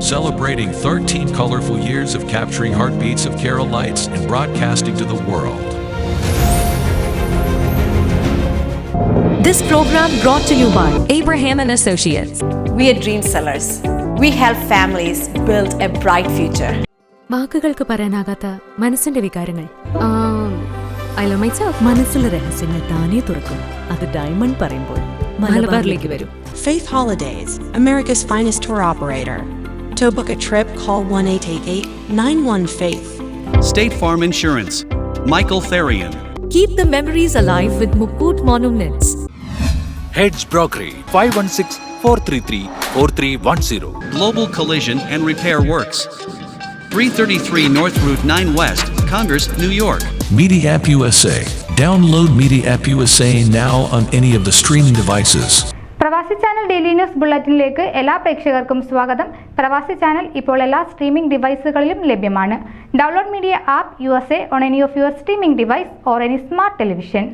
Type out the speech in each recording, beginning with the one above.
celebrating 13 colorful years of capturing heartbeats of Keralites and broadcasting to the world. This program brought to you by Abraham and Associates. We are dream sellers. We help families build a bright future. വാക്കുകൾക്ക് പറയാനാകാത്ത മനസ്സിന്റെ വികാരങ്ങൾ. I love myself. മനസ്സിലെ രഹസ്യങ്ങൾ താനേ തുറക്കും. അത് diamond പറയുമ്പോൾ മലബാറിലേക്ക് വരും. Faith Holidays, America's finest tour operator. To book a trip, call 1-888-91-FAITH. State Farm Insurance, Michael Therian. Keep the memories alive with Mukut Monuments. Heads Brokery 516-433-4310. Global Collision and Repair Works, 333 North Route 9 West, Congress, New York. Media App USA. Download Media App USA now on any of the streaming devices. പ്രവാസി channel daily news ബുള്ളറ്റിനിലേക്ക് എല്ലാ പ്രേക്ഷകർക്കും സ്വാഗതം. പ്രവാസി channel ഇപ്പോൾ എല്ലാ streaming ഡിവൈസുകളിലും ലഭ്യമാണ്. Download media app USA on any of your streaming device or any smart television.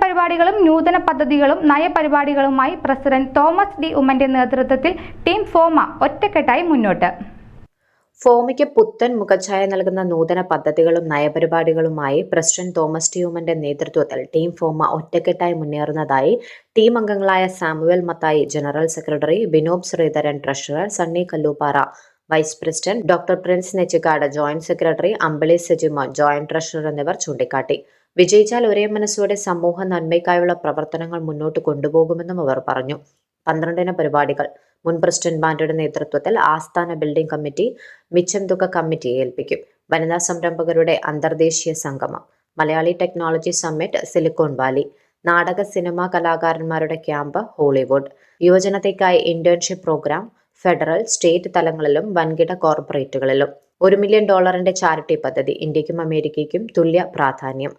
പരിപാടികളും നൂതന പദ്ധതികളും നയപരിപാടികളുമായി പ്രസിഡന്റ് തോമസ് ഡി ഉമ്മന്റെ നേതൃത്വത്തിൽ ടീം ഫോമ ഒറ്റക്കെട്ടായി മുന്നോട്ട്. ഫോമയ്ക്ക് പുത്തൻ മുഖഛായ നൽകുന്ന നൂതന പദ്ധതികളും നയപരിപാടികളുമായി പ്രസിഡന്റ് തോമസ് ഡി ഉമ്മന്റെ നേതൃത്വത്തിൽ ടീം ഫോമ ഒറ്റക്കെട്ടായി മുന്നേറുന്നതായി ടീം അംഗങ്ങളായ Samuel Mathai general secretary, Binob Sreedharan treasurer, Sunny Kallooppara vice president, doctor Prince Nechikkad joint secretary, Ambili Sajimon joint treasurer എന്നിവർ ചൂണ്ടിക്കാട്ടി. വിജയിച്ചാൽ ഒരേ മനസ്സോടെ സമൂഹ നന്മയ്ക്കായുള്ള പ്രവർത്തനങ്ങൾ മുന്നോട്ട് കൊണ്ടുപോകുമെന്നും അവർ പറഞ്ഞു. 12 പരിപാടികൾ മുൻ പ്രസിഡന്റ് ബാൻഡയുടെ നേതൃത്വത്തിൽ ആസ്ഥാന ബിൽഡിംഗ് കമ്മിറ്റി മിച്ചം തുക കമ്മിറ്റിയെ ഏൽപ്പിക്കും. വനിതാ സംരംഭകരുടെ അന്തർദേശീയ സംഗമം, Malayali technology summit Silicon Valley, നാടക സിനിമാ കലാകാരന്മാരുടെ ക്യാമ്പ് ഹോളിവുഡ്, യുവജനതയ്ക്കായി ഇന്റേൺഷിപ്പ് പ്രോഗ്രാം ഫെഡറൽ, സ്റ്റേറ്റ് തലങ്ങളിലും വൻകിട കോർപ്പറേറ്റുകളിലും, $1 മില്യൺ ചാരിറ്റി പദ്ധതി, ഇന്ത്യക്കും അമേരിക്കയ്ക്കും തുല്യ പ്രാധാന്യം,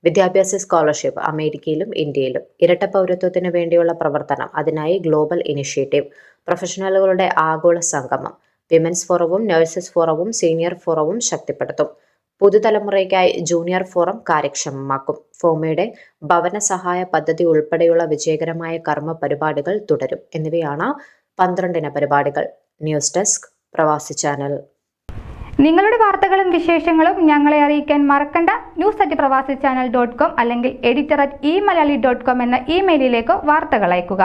വിദ്യാഭ്യാസ സ്കോളർഷിപ്പ് അമേരിക്കയിലും ഇന്ത്യയിലും, ഇരട്ട പൗരത്വത്തിന് വേണ്ടിയുള്ള പ്രവർത്തനം, അതിനായി ഗ്ലോബൽ ഇനിഷ്യേറ്റീവ്, പ്രൊഫഷണലുകളുടെ ആഗോള സംഗമം, വിമൻസ് ഫോറവും നഴ്സസ് ഫോറവും സീനിയർ ഫോറവും ശക്തിപ്പെടുത്തും. പുതുതലമുറയ്ക്കായി ജൂനിയർ ഫോറം കാര്യക്ഷമമാക്കും. ഫോമയുടെ ഭവന സഹായ പദ്ധതി ഉൾപ്പെടെയുള്ള വിജയകരമായ കർമ്മ പരിപാടികൾ തുടരും. എന്നിവയാണ് 12 പരിപാടികൾ. ന്യൂസ് ഡെസ്ക് പ്രവാസി ചാനൽ. നിങ്ങളുടെ വാർത്തകളും വിശേഷങ്ങളും ഞങ്ങളെ അറിയിക്കാൻ മറക്കണ്ട. news@pravasichannel.com അല്ലെങ്കിൽ editor@eMalayali.com എന്ന ഇമെയിലിലേക്ക് വാർത്തകൾ അയക്കുക.